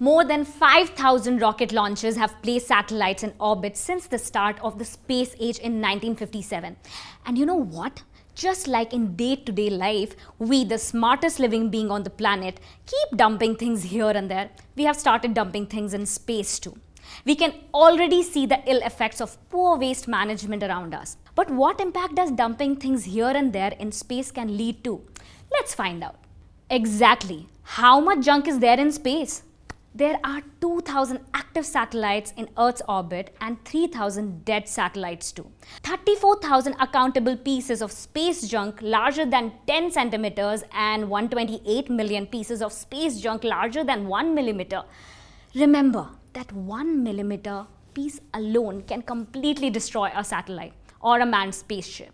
More than 5,000 rocket launches have placed satellites in orbit since the start of the space age in 1957. And you know what? Just like in day-to-day life, we, the smartest living being on the planet, keep dumping things here and there. We have started dumping things in space too. We can already see the ill effects of poor waste management around us. But what impact does dumping things here and there in space can lead to? Let's find out. Exactly. How much junk is there in space? There are 2,000 active satellites in Earth's orbit and 3,000 dead satellites too. 34,000 accountable pieces of space junk larger than 10 centimeters and 128 million pieces of space junk larger than 1 millimeter. Remember that 1 millimeter piece alone can completely destroy a satellite or a manned spaceship.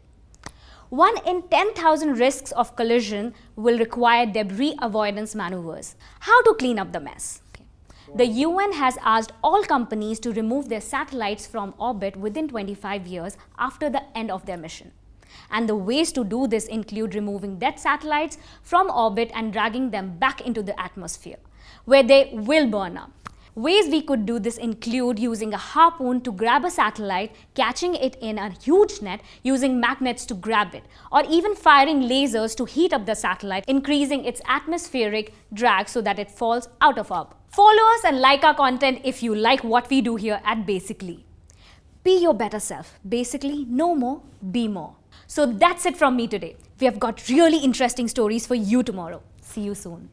1 in 10,000 risks of collision will require debris avoidance maneuvers. How to clean up the mess? The UN has asked all companies to remove their satellites from orbit within 25 years after the end of their mission. And the ways to do this include removing dead satellites from orbit and dragging them back into the atmosphere, where they will burn up. Ways we could do this include using a harpoon to grab a satellite, catching it in a huge net, using magnets to grab it, or even firing lasers to heat up the satellite, increasing its atmospheric drag so that it falls out of orbit. Follow us and like our content if you like what we do here at Basically. Be your better self. Basically, no more, be more. So that's it from me today. We have got really interesting stories for you tomorrow. See you soon.